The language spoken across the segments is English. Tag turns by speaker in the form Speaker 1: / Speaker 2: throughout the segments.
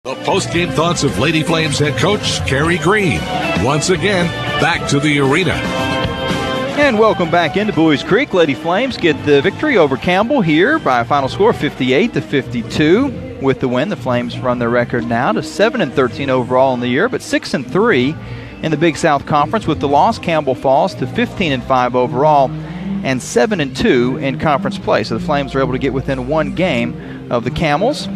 Speaker 1: The post-game thoughts of Lady Flames head coach Kerry Green. Once again, back to the arena.
Speaker 2: And welcome back into Buies Creek. Lady Flames get the victory over Campbell here by a final score 58-52. With the win, the Flames run their record now to 7-13 overall in the year, but 6-3 in the Big South Conference. With the loss, Campbell falls to 15-5 overall and 7-2 in conference play. So the Flames are able to get within one game of the Camels.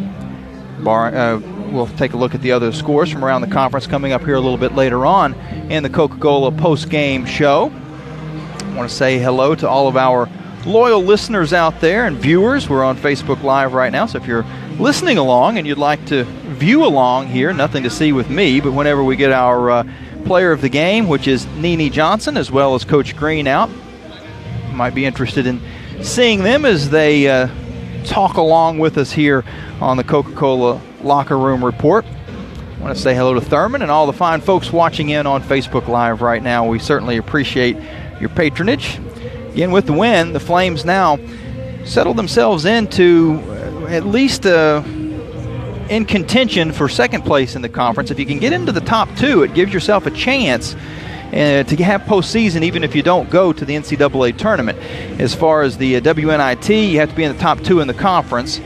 Speaker 2: We'll take a look at the other scores from around the conference coming up here a little bit later on in the Coca-Cola post-game show. I want to say hello to all of our loyal listeners out there and viewers. We're on Facebook Live right now, so if you're listening along and you'd like to view along here, nothing to see with me, but whenever we get our player of the game, which is Nene Johnson, as well as Coach Green out, you might be interested in seeing them as they talk along with us here on the Coca-Cola Locker Room Report. I want to say hello to Thurman and all the fine folks watching in on Facebook Live right now. We certainly appreciate your patronage. Again, with the win, the Flames now settle themselves into at least in contention for second place in the conference. If you can get into the top two, it gives yourself a chance to have postseason even if you don't go to the NCAA tournament. As far as the WNIT, you have to be in the top two in the conference.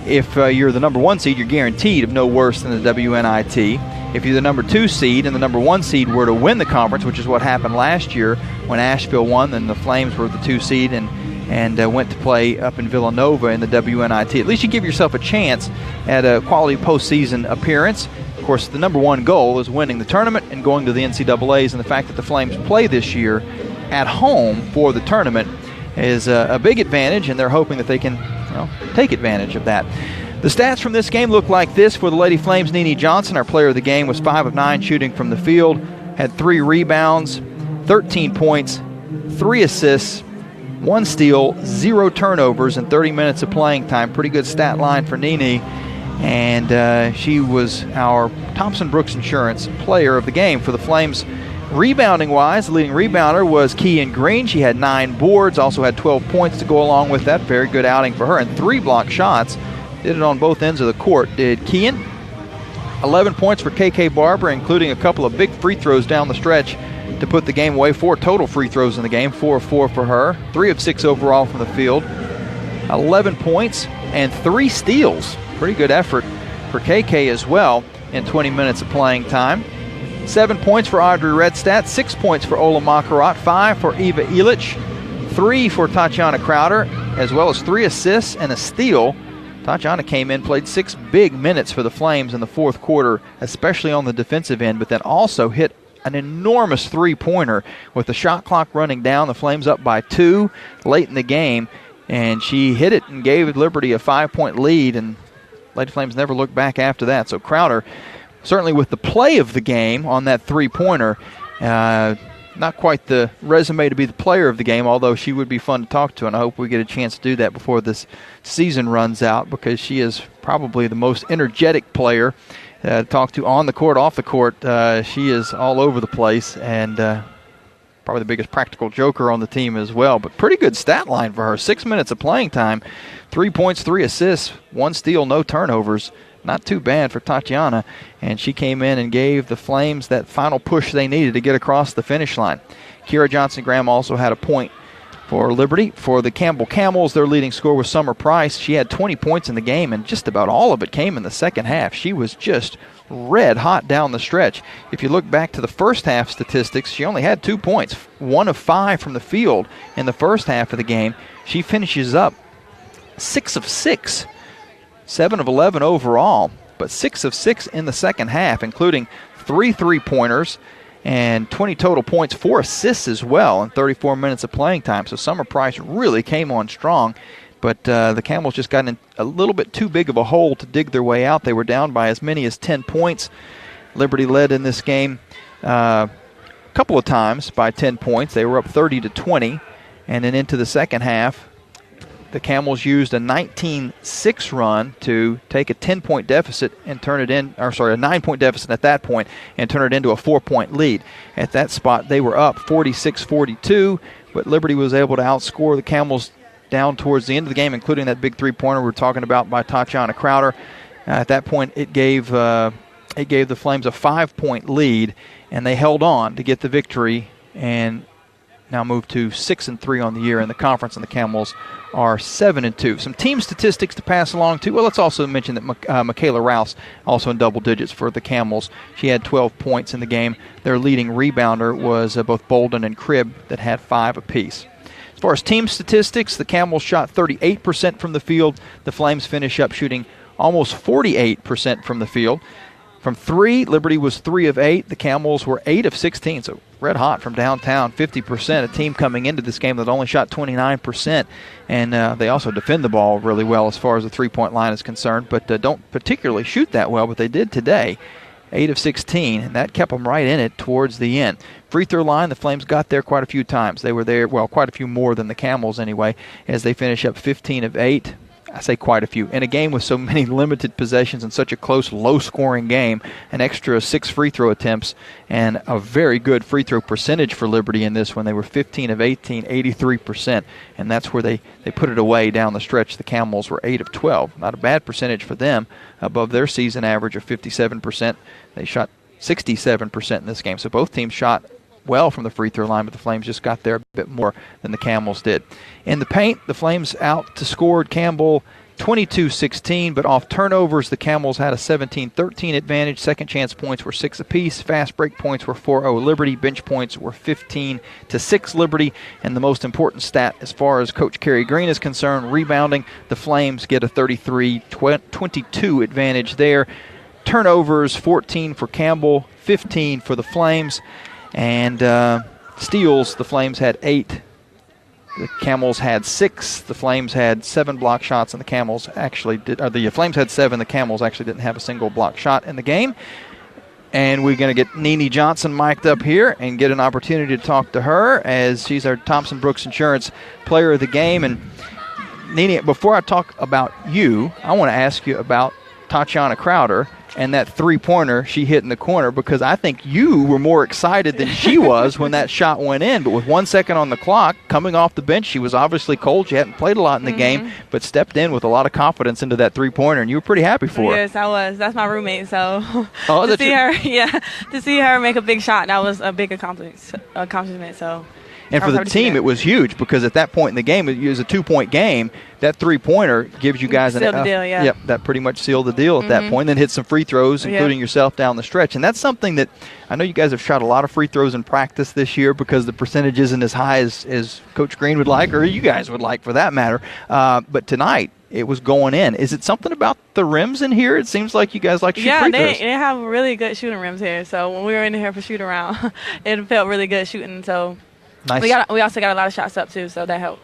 Speaker 2: If you're the number one seed, you're guaranteed of no worse than the WNIT. If you're the number two seed and the number one seed were to win the conference, which is what happened last year when Asheville won, then the Flames were the two seed and went to play up in Villanova in the WNIT. At least you give yourself a chance at a quality postseason appearance. Of course, the number one goal is winning the tournament and going to the NCAAs, and the fact that the Flames play this year at home for the tournament is a big advantage, and they're hoping that they can take advantage of that. The stats from this game look like this for the Lady Flames. Nene Johnson, our player of the game, was 5 of 9 shooting from the field, had 3 rebounds, 13 points, 3 assists, 1 steal, 0 turnovers in 30 minutes of playing time. Pretty good stat line for Nene, and she was our Thompson Brooks Insurance player of the game. For the Flames, rebounding-wise, the leading rebounder was Kean Green. She had 9 boards, also had 12 points to go along with that. Very good outing for her, and 3 block shots. Did it on both ends of the court, did Kean. 11 points for KK Barber, including a couple of big free throws down the stretch to put the game away. 4 total free throws in the game, 4 of 4 for her. 3 of 6 overall from the field. 11 points and 3 steals. Pretty good effort for KK as well in 20 minutes of playing time. 7 points for Audrey Redstadt, 6 points for Ola Makarat, 5 for Eva Elich, 3 for Tatiana Crowder, as well as 3 assists and a steal. Tatiana came in, played 6 big minutes for the Flames in the fourth quarter, especially on the defensive end, but then also hit an enormous three-pointer with the shot clock running down. The Flames up by 2 late in the game, and she hit it and gave Liberty a 5-point lead, and Lady Flames never looked back after that. So Crowder, certainly with the play of the game on that three-pointer, not quite the resume to be the player of the game, although she would be fun to talk to, and I hope we get a chance to do that before this season runs out, because she is probably the most energetic player to talk to on the court, off the court. She is all over the place, and probably the biggest practical joker on the team as well. But pretty good stat line for her. 6 minutes of playing time, 3 points, 3 assists, 1 steal, no turnovers. Not too bad for Tatiana, and she came in and gave the Flames that final push they needed to get across the finish line. Kira Johnson-Graham also had a point for Liberty. For the Campbell Camels, their leading scorer was Summer Price. She had 20 points in the game, and just about all of it came in the second half. She was just red hot down the stretch. If you look back to the first half statistics, she only had 2 points, 1 of 5 from the field in the first half of the game. She finishes up 6 of 6. 7 of 11 overall, but 6 of 6 in the second half, including 3 three-pointers and 20 total points, 4 assists as well in 34 minutes of playing time. So Summer Price really came on strong, but the Camels just got in a little bit too big of a hole to dig their way out. They were down by as many as 10 points. Liberty led in this game a couple of times by 10 points. They were up 30-20, and then into the second half, the Camels used a 19-6 run to take a 10-point deficit and turn it in, or sorry, a 9-point deficit at that point, and turn it into a 4-point lead. At that spot, they were up 46-42, but Liberty was able to outscore the Camels down towards the end of the game, including that big three-pointer we were talking about by Tatiana Crowder. At that point, it gave the Flames a 5-point lead, and they held on to get the victory and now move to 6-3 on the year in the conference, and the Camels are 7-2. Some team statistics to pass along too. Well, let's also mention that Michaela Rouse also in double digits for the Camels. She had 12 points in the game. Their leading rebounder was both Bolden and Cribb that had 5 apiece. As far as team statistics, the Camels shot 38% from the field. The Flames finish up shooting almost 48% from the field. From 3, Liberty was 3 of 8. The Camels were 8 of 16, so red hot from downtown, 50%. A team coming into this game that only shot 29%. And they also defend the ball really well as far as the three-point line is concerned, but don't particularly shoot that well, but they did today. 8 of 16, and that kept them right in it towards the end. Free throw line, the Flames got there quite a few times. They were there, well, quite a few more than the Camels anyway, as they finish up 15 of 8. I say quite a few. In a game with so many limited possessions and such a close, low-scoring game, an extra 6 free throw attempts and a very good free throw percentage for Liberty in this one. They were 15 of 18, 83%, and that's where they put it away down the stretch. The Camels were 8 of 12. Not a bad percentage for them, above their season average of 57%. They shot 67% in this game, so both teams shot well from the free throw line, but the Flames just got there a bit more than the Camels did. In the paint, the Flames outscored Campbell 22-16, but off turnovers, the Camels had a 17-13 advantage. Second chance points were 6 apiece. Fast break points were 4-0 Liberty. Bench points were 15-6 Liberty. And the most important stat as far as Coach Kerry Green is concerned, rebounding, the Flames get a 33-22 advantage there. Turnovers, 14 for Campbell, 15 for the Flames. And steals, the Flames had 8. The Camels had 6. The Flames had 7 block shots, and the Camels actually did. The Flames had 7. The Camels actually didn't have a single block shot in the game. And we're going to get Nene Johnson mic'd up here and get an opportunity to talk to her, as she's our Thompson Brooks Insurance Player of the Game. And Nene, before I talk about you, I want to ask you about Tatiana Crowder and that three-pointer she hit in the corner, because I think you were more excited than she was when that shot went in. But with 1 second on the clock, coming off the bench, she was obviously cold. She hadn't played a lot in the game, but stepped in with a lot of confidence into that three-pointer, and you were pretty happy for her.
Speaker 3: Yes, I was. That's my roommate, so to see her make a big shot, that was a big accomplishment. So.
Speaker 2: And for the team, it was huge, because at that point in the game, it was a 2-point game. That three-pointer gives you guys
Speaker 3: sealed the deal, yeah.
Speaker 2: Yep, that pretty much sealed the deal at that point. Then hit some free throws, including yourself down the stretch. And that's something that I know you guys have shot a lot of free throws in practice this year, because the percentage isn't as high as Coach Green would like, or you guys would like for that matter. But tonight, it was going in. Is it something about the rims in here? It seems like you guys like to shoot free throws.
Speaker 3: Yeah, they have really good shooting rims here. So when we were in here for shoot around, it felt really good shooting. So.
Speaker 2: Nice.
Speaker 3: We also got a lot of shots up, too, so that helped.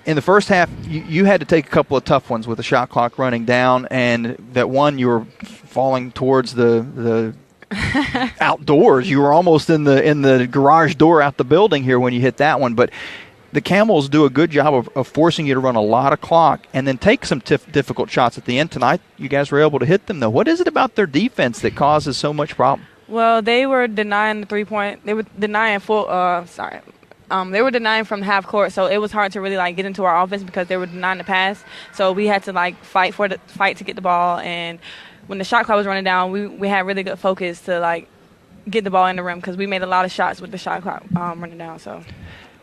Speaker 2: In the first half, you had to take a couple of tough ones with the shot clock running down, and that one you were falling towards the outdoors. You were almost in the garage door out the building here when you hit that one. But the Camels do a good job of forcing you to run a lot of clock and then take some difficult shots at the end. Tonight, you guys were able to hit them, though. What is it about their defense that causes so much problem?
Speaker 3: Well, they were denying the three-point. They were denying they were denying from half court, so it was hard to really get into our offense, because they were denying the pass. So we had to fight to get the ball. And when the shot clock was running down, we had really good focus to get the ball in the rim, because we made a lot of shots with the shot clock running down. So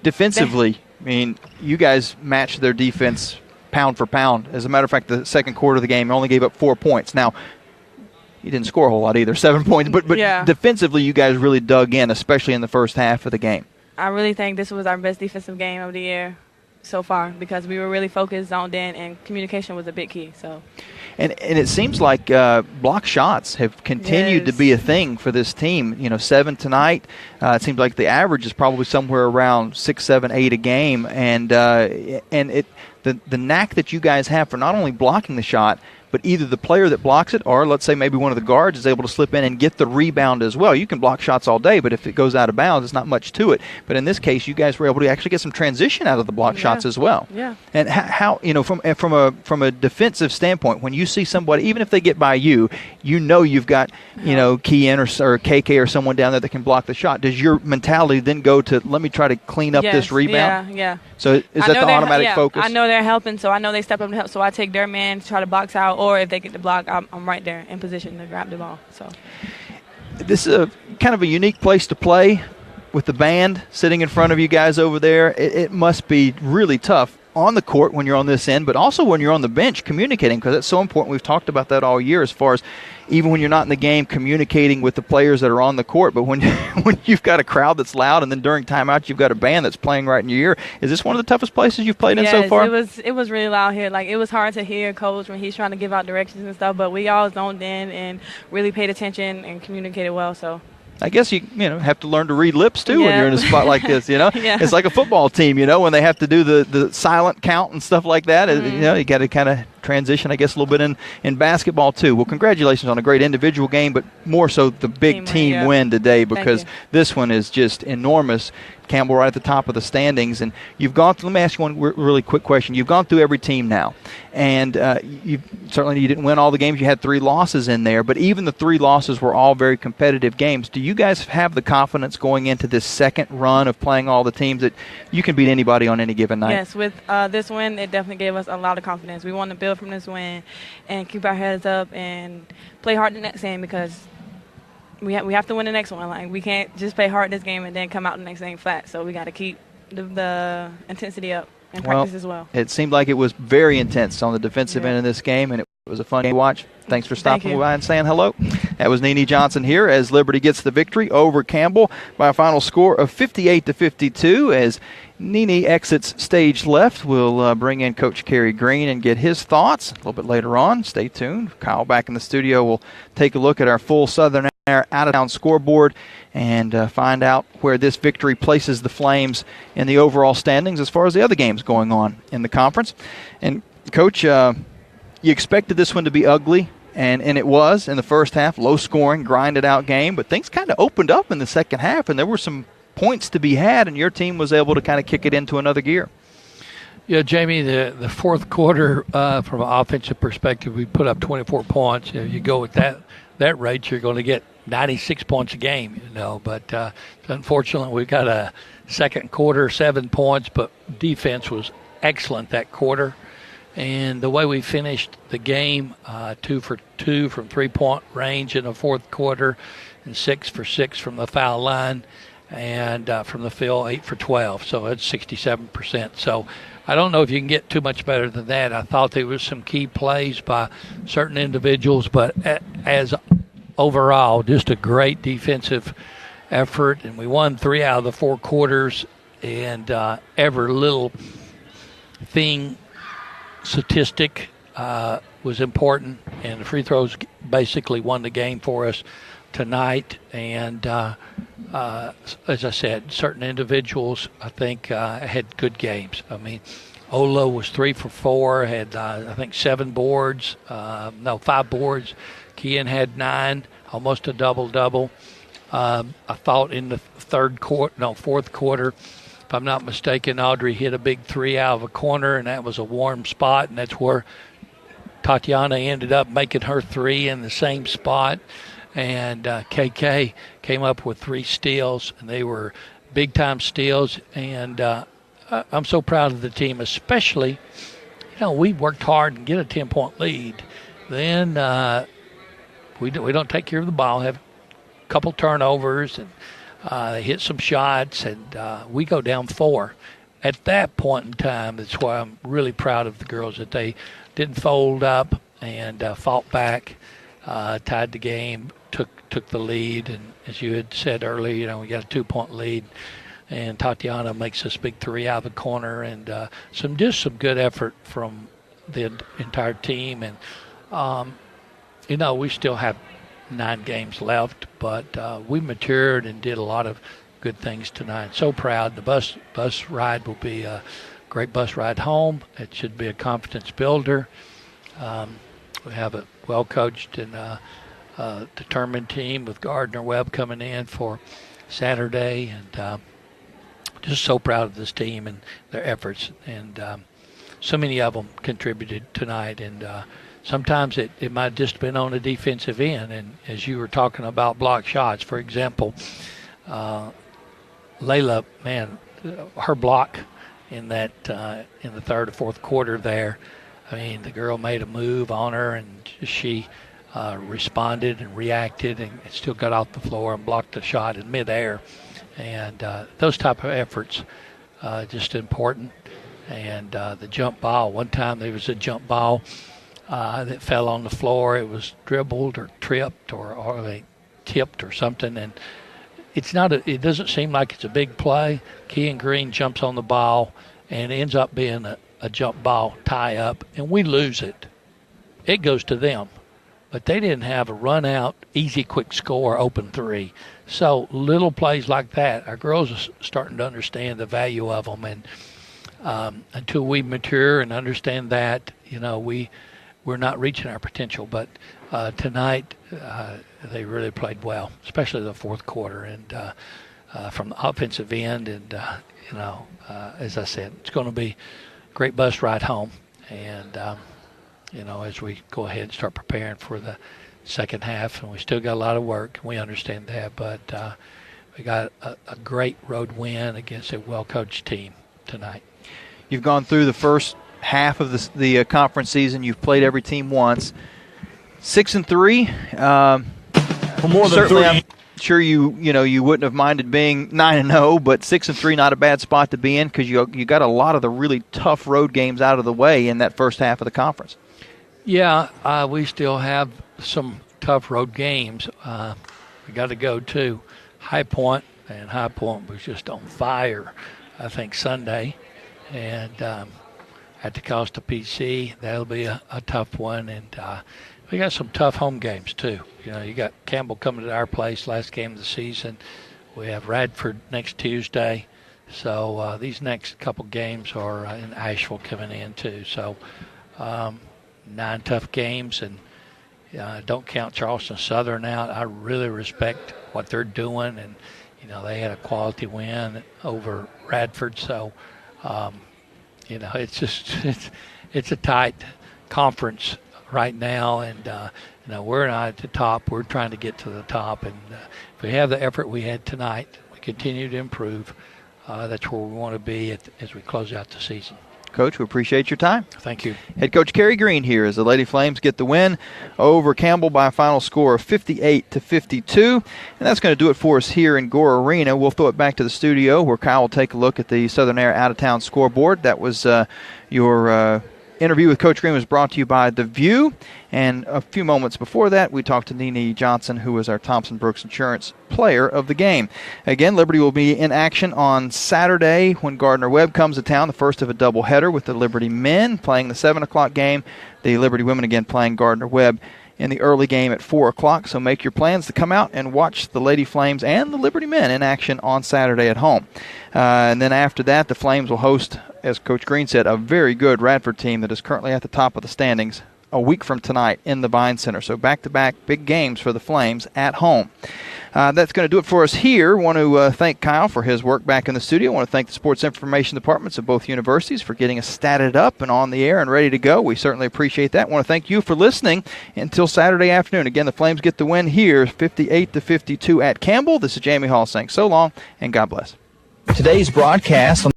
Speaker 2: defensively, I mean, you guys matched their defense pound for pound. As a matter of fact, the second quarter of the game only gave up 4 points. Now, you didn't score a whole lot either, 7 points. But defensively, you guys really dug in, especially in the first half of the game. I
Speaker 3: really think this was our best defensive game of the year so far, because we were really focused, zoned in, and communication was a big key. So,
Speaker 2: and it seems like block shots have continued to be a thing for this team. 7 tonight. It seems like the average is probably somewhere around 6, 7, 8 a game, and the knack that you guys have for not only blocking the shot, but either the player that blocks it, or let's say maybe one of the guards is able to slip in and get the rebound as well. You can block shots all day, but if it goes out of bounds, it's not much to it. But in this case, you guys were able to actually get some transition out of the block shots as well.
Speaker 3: Yeah.
Speaker 2: And how from a defensive standpoint, when you see somebody, even if they get by you, you've got Kian or KK or someone down there that can block the shot. Does your mentality then go to, let me try to clean up this rebound?
Speaker 3: Yeah.
Speaker 2: So is that the automatic focus?
Speaker 3: I know they're helping, so I know they step up to help. So I take their man to try to box out or if they get the block, I'm right there in position to grab the ball. So
Speaker 2: this is a kind of a unique place to play with the band sitting in front of you guys over there. It must be really tough on the court when you're on this end, but also when you're on the bench communicating, because that's so important. We've talked about that all year as far as even when you're not in the game, communicating with the players that are on the court. But when you've got a crowd that's loud, and then during timeout you've got a band that's playing right in your ear, is this one of the toughest places you've played in so far?
Speaker 3: It was really loud here. Like, it was hard to hear Coach when he's trying to give out directions and stuff, but we all zoned in and really paid attention and communicated well. So
Speaker 2: I guess you have to learn to read lips too when you're in a spot like this. Yeah. It's like a football team, when they have to do the silent count and stuff like that. You got to kind of transition, I guess, a little bit in basketball too. Well, congratulations on a great individual game, but more so the big team win today, because this one is just enormous. Campbell right at the top of the standings, and you've gone through. Let me ask you one really quick question. You've gone through every team now, and you didn't win all the games. You had 3 losses in there, but even the 3 losses were all very competitive games. Do you guys have the confidence going into this second run of playing all the teams that you can beat anybody on any given night?
Speaker 3: Yes, with this win, it definitely gave us a lot of confidence. We want to build from this win and keep our heads up and play hard the next game, because we have to win the next one. Like, we can't just play hard this game and then come out the next game flat. So we got to keep the intensity up and practice as well.
Speaker 2: It seemed like it was very intense on the defensive end of this game, and it was a fun game to watch. Thanks for stopping by and saying hello. That was Nene Johnson here as Liberty gets the victory over Campbell by a final score of 58-52. As Nene exits stage left, we'll bring in Coach Kerry Green and get his thoughts a little bit later on. Stay tuned. Kyle back in the studio. We'll take a look at our full Southern Air out-of-town scoreboard and find out where this victory places the Flames in the overall standings as far as the other games going on in the conference. And, Coach, you expected this one to be ugly, and it was in the first half, low-scoring, grinded-out game, but things kind of opened up in the second half, and there were some points to be had, and your team was able to kind of kick it into another gear.
Speaker 4: Yeah, Jamie, the fourth quarter, from an offensive perspective, we put up 24 points. You go with that rate, you're going to get 96 points a game, But unfortunately, we got a second quarter, 7 points, but defense was excellent that quarter. And the way we finished the game, 2 for 2 from three-point range in the fourth quarter, and 6 for 6 from the foul line, and from the field, 8 for 12. So it's 67%. So I don't know if you can get too much better than that. I thought there was some key plays by certain individuals, but as overall, just a great defensive effort. And we won 3 out of the 4 quarters, and every little statistic was important, and the free throws basically won the game for us tonight. And as I said, certain individuals, I think, had good games. I mean, Olo was 3 for 4, had, I think, 7 boards. 5 boards. Kean had 9, almost a double-double. I thought in the fourth quarter, if I'm not mistaken, Audrey hit a big 3 out of a corner, and that was a warm spot, and that's where Tatiana ended up making her 3 in the same spot. And KK came up with 3 steals, and they were big-time steals. And I'm so proud of the team, especially, we worked hard and get a 10-point lead. Then we don't take care of the ball, have a couple turnovers, and they hit some shots, and we go down 4. At that point in time, that's why I'm really proud of the girls, that they didn't fold up and fought back, tied the game, took the lead. And as you had said earlier, we got a 2-point lead, and Tatiana makes this big 3 out of the corner, and some good effort from the entire team. And we still have 9 games left, but we matured and did a lot of good things tonight. So proud. The bus ride will be a great bus ride home. It should be a confidence builder. We have a well-coached and determined team with Gardner Webb coming in for Saturday, and just so proud of this team and their efforts. And so many of them contributed tonight, and sometimes it might have just been on the defensive end. And as you were talking about block shots, for example, Layla, man, her block in that in the third or fourth quarter there, I mean, the girl made a move on her, and she responded and reacted and still got off the floor and blocked the shot in midair. And those type of efforts just important. And the jump ball, one time there was a jump ball that fell on the floor. It was dribbled or tripped or they tipped or something. And it doesn't seem like it's a big play. Kean Green jumps on the ball and ends up being a jump ball tie-up, and we lose it. It goes to them. But they didn't have a run-out, easy, quick score, open three. So little plays like that, our girls are starting to understand the value of them. And until we mature and understand that, we're not reaching our potential. But tonight, they really played well, especially the fourth quarter. And from the offensive end, and, as I said, it's going to be a great bus ride home. And, as we go ahead and start preparing for the second half, and we still got a lot of work, and we understand that, but we got a great road win against a well-coached team tonight.
Speaker 2: You've gone through the first half of the conference season. You've played every team once. 6-3.
Speaker 5: For more than
Speaker 2: certainly,
Speaker 5: 3.
Speaker 2: I'm sure you wouldn't have minded being 9-0, but 6-3 not a bad spot to be in because you got a lot of the really tough road games out of the way in that first half of the conference.
Speaker 4: Yeah, we still have some tough road games. We got to go to High Point, and High Point was just on fire, I think, Sunday. And at the Costa PC, that'll be a tough one. And we got some tough home games, too. You got Campbell coming to our place last game of the season. We have Radford next Tuesday. So these next couple games are in Asheville coming in, too. So 9 tough games, and don't count Charleston Southern out. I really respect what they're doing, and they had a quality win over Radford. So it's a tight conference right now, and we're not at the top. We're trying to get to the top, and if we have the effort we had tonight, we continue to improve. That's where we want to be as we close out the season.
Speaker 2: Coach, we appreciate your time.
Speaker 4: Thank you.
Speaker 2: Head coach Kerry Green here as the Lady Flames get the win over Campbell by a final score of 58-52. And that's going to do it for us here in Gore Arena. We'll throw it back to the studio where Kyle will take a look at the Southern Air out-of-town scoreboard. That was your interview with Coach Green was brought to you by The View. And a few moments before that, we talked to Nene Johnson, who was our Thompson Brooks Insurance player of the game. Again, Liberty will be in action on Saturday when Gardner-Webb comes to town, the first of a doubleheader with the Liberty men playing the 7 o'clock game, the Liberty women again playing Gardner-Webb in the early game at 4 o'clock. So make your plans to come out and watch the Lady Flames and the Liberty men in action on Saturday at home. And then after that, the Flames will host, as Coach Green said, a very good Radford team that is currently at the top of the standings a week from tonight in the Vine Center. So back-to-back big games for the Flames at home. That's going to do it for us here. I want to thank Kyle for his work back in the studio. I want to thank the sports information departments of both universities for getting us statted up and on the air and ready to go. We certainly appreciate that. I want to thank you for listening until Saturday afternoon. Again, the Flames get the win here, 58-52 at Campbell. This is Jamie Hall saying so long and God bless.
Speaker 5: Today's broadcast